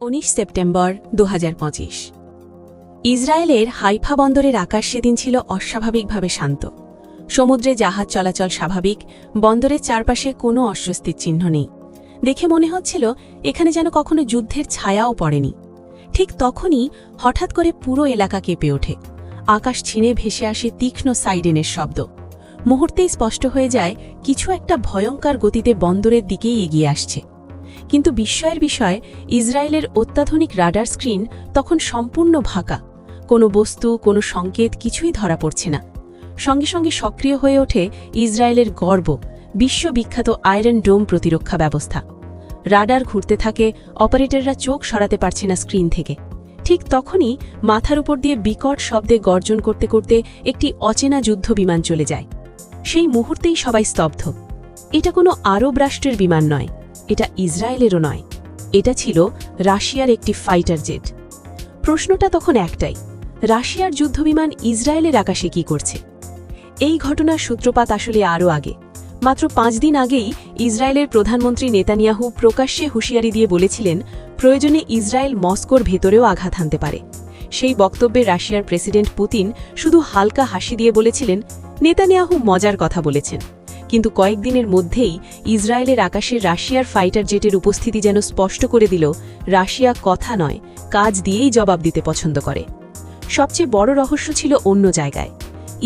19 September 2025 ইসরায়েলের Haifa বন্দরের আকাশ সেদিন ছিল অস্বাভাবিকভাবে শান্ত। সমুদ্রে জাহাজ চলাচল স্বাভাবিক, বন্দরের চারপাশে কোনো অস্বস্তির চিহ্ন নেই। দেখে মনে হচ্ছিল এখানে যেন কখনো যুদ্ধের ছায়াও পড়েনি। ঠিক তখনই হঠাৎ করে পুরো এলাকা কেঁপে ওঠে। আকাশ ছিঁড়ে ভেসে আসে তীক্ষ্ণ সাইরেনের শব্দ। মুহূর্তেই স্পষ্ট হয়ে যায় কিছু একটা ভয়ঙ্কর গতিতে বন্দরের দিকেই এগিয়ে আসছে। কিন্তু বিস্ময়ের বিষয়, ইসরায়েলের অত্যাধুনিক রাডার স্ক্রিন তখন সম্পূর্ণ ফাঁকা। কোনো বস্তু, কোনো সংকেত কিছুই ধরা পড়ছে না। সঙ্গে সঙ্গে সক্রিয় হয়ে ওঠে ইসরায়েলের গর্ব, বিশ্ববিখ্যাত আয়রন ডোম প্রতিরক্ষা ব্যবস্থা। রাডার ঘুরতে থাকে, অপারেটররা চোখ সরাতে পারছে না স্ক্রিন থেকে। ঠিক তখনই মাথার উপর দিয়ে বিকট শব্দে গর্জন করতে করতে একটি অচেনা যুদ্ধ বিমান চলে যায়। সেই মুহূর্তেই সবাই স্তব্ধ। এটা কোনো আরব রাষ্ট্রের বিমান নয়, এটা ইসরায়েলেরও নয়, এটা ছিল রাশিয়ার একটি ফাইটার জেট। প্রশ্নটা তখন একটাই, রাশিয়ার যুদ্ধবিমান ইসরায়েলের আকাশে কি করছে? এই ঘটনার সূত্রপাত আসলে আরও আগে। মাত্র 5 দিন আগেই ইসরায়েলের প্রধানমন্ত্রী নেতানিয়াহু প্রকাশ্যে হুঁশিয়ারি দিয়ে বলেছিলেন, প্রয়োজনে ইসরায়েল মস্কোর ভেতরেও আঘাত হানতে পারে। সেই বক্তব্যে রাশিয়ার প্রেসিডেন্ট পুতিন শুধু হালকা হাসি দিয়ে বলেছিলেন, নেতানিয়াহু মজার কথা বলেছেন। কিন্তু কয়েকদিনের মধ্যেই ইসরায়েলের আকাশে রাশিয়ার ফাইটার জেটের উপস্থিতি যেন স্পষ্ট করে দিল, রাশিয়া কথা নয়, কাজ দিয়েই জবাব দিতে পছন্দ করে। সবচেয়ে বড় রহস্য ছিল অন্য জায়গায়।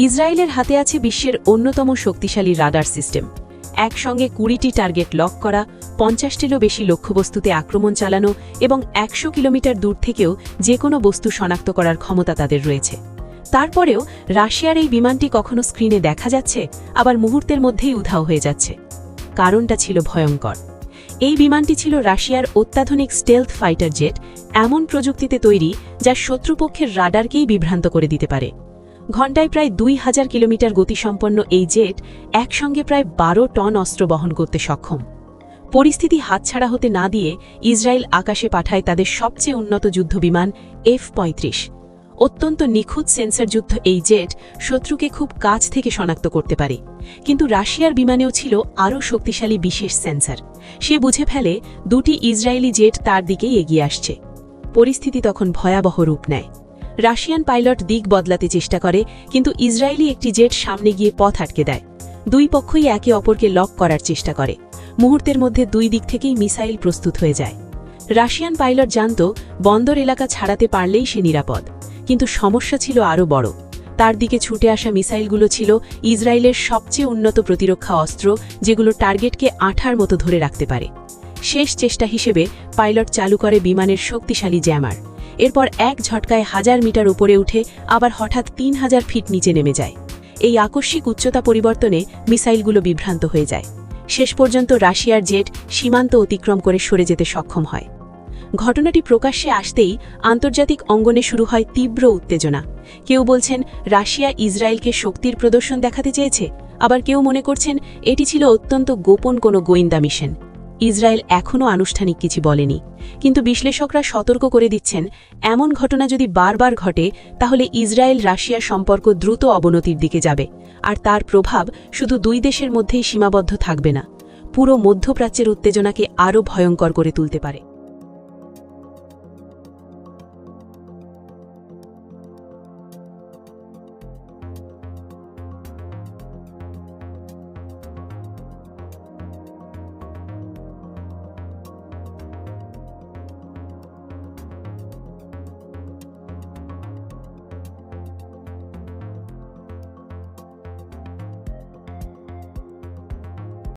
ইসরায়েলের হাতে আছে বিশ্বের অন্যতম শক্তিশালী রাডার সিস্টেম। একসঙ্গে 20টি টার্গেট লক করা, 50টিরও বেশি লক্ষ্যবস্তুতে আক্রমণ চালানো এবং 100 কিলোমিটার দূর থেকেও যে কোনো বস্তু শনাক্ত করার ক্ষমতা তাদের রয়েছে। তারপরেও রাশিয়ার এই বিমানটি কখনো স্ক্রিনে দেখা যাচ্ছে, আবার মুহূর্তের মধ্যেই উধাও হয়ে যাচ্ছে। কারণটা ছিল ভয়ঙ্কর। এই বিমানটি ছিল রাশিয়ার অত্যাধুনিক স্টেলথ ফাইটার জেট, এমন প্রযুক্তিতে তৈরি যা শত্রুপক্ষের রাডারকেই বিভ্রান্ত করে দিতে পারে। ঘণ্টায় প্রায় 2000 কিলোমিটার গতিসম্পন্ন এই জেট একসঙ্গে প্রায় 12 টন অস্ত্র বহন করতে সক্ষম। পরিস্থিতি হাতছাড়া হতে না দিয়ে ইসরায়েল আকাশে পাঠায় তাদের সবচেয়ে উন্নত যুদ্ধবিমান F-35। অত্যন্ত নিখুঁত সেন্সরযুক্ত এই জেট শত্রুকে খুব কাছ থেকে শনাক্ত করতে পারে। কিন্তু রাশিয়ার বিমানেও ছিল আরও শক্তিশালী বিশেষ সেন্সর। সে বুঝে ফেলে 2টি ইসরায়েলি জেট তার দিকেই এগিয়ে আসছে। পরিস্থিতি তখন ভয়াবহ রূপ নেয়। রাশিয়ান পাইলট দিক বদলাতে চেষ্টা করে, কিন্তু ইসরায়েলি একটি জেট সামনে গিয়ে পথ আটকে দেয়। দুই পক্ষই একে অপরকে লক করার চেষ্টা করে। মুহূর্তের মধ্যে দুই দিক থেকেই মিসাইল প্রস্তুত হয়ে যায়। রাশিয়ান পাইলট জানত বন্দর এলাকা ছাড়াতে পারলেই সে নিরাপদ। কিন্তু সমস্যা ছিল আরও বড়। তার দিকে ছুটে আসা মিসাইলগুলো ছিল ইসরায়েলের সবচেয়ে উন্নত প্রতিরক্ষা অস্ত্র, যেগুলো টার্গেটকে আঠার মতো ধরে রাখতে পারে। শেষ চেষ্টা হিসেবে পাইলট চালু করে বিমানের শক্তিশালী জ্যামার। এরপর এক ঝটকায় 1000 মিটার উপরে উঠে আবার হঠাৎ 3000 ফিট নিচে নেমে যায়। এই আকস্মিক উচ্চতা পরিবর্তনে মিসাইলগুলো বিভ্রান্ত হয়ে যায়। শেষ পর্যন্ত রাশিয়ার জেট সীমান্ত অতিক্রম করে সরে যেতে সক্ষম হয়। ঘটনাটি প্রকাশ্যে আসতেই আন্তর্জাতিক অঙ্গনে শুরু হয় তীব্র উত্তেজনা। কেউ বলছেন রাশিয়া ইসরায়েলকে শক্তির প্রদর্শন দেখাতে চেয়েছে, আবার কেউ মনে করছেন এটি ছিল অত্যন্ত গোপন কোনো গোয়েন্দা মিশন। ইসরায়েল এখনও আনুষ্ঠানিক কিছু বলেনি, কিন্তু বিশ্লেষকরা সতর্ক করে দিচ্ছেন, এমন ঘটনা যদি বারবার ঘটে তাহলে ইসরায়েল রাশিয়া সম্পর্ক দ্রুত অবনতির দিকে যাবে, আর তার প্রভাব শুধু দুই দেশের মধ্যেই সীমাবদ্ধ থাকবে না, পুরো মধ্যপ্রাচ্যের উত্তেজনাকে আরও ভয়ঙ্কর করে তুলতে পারে।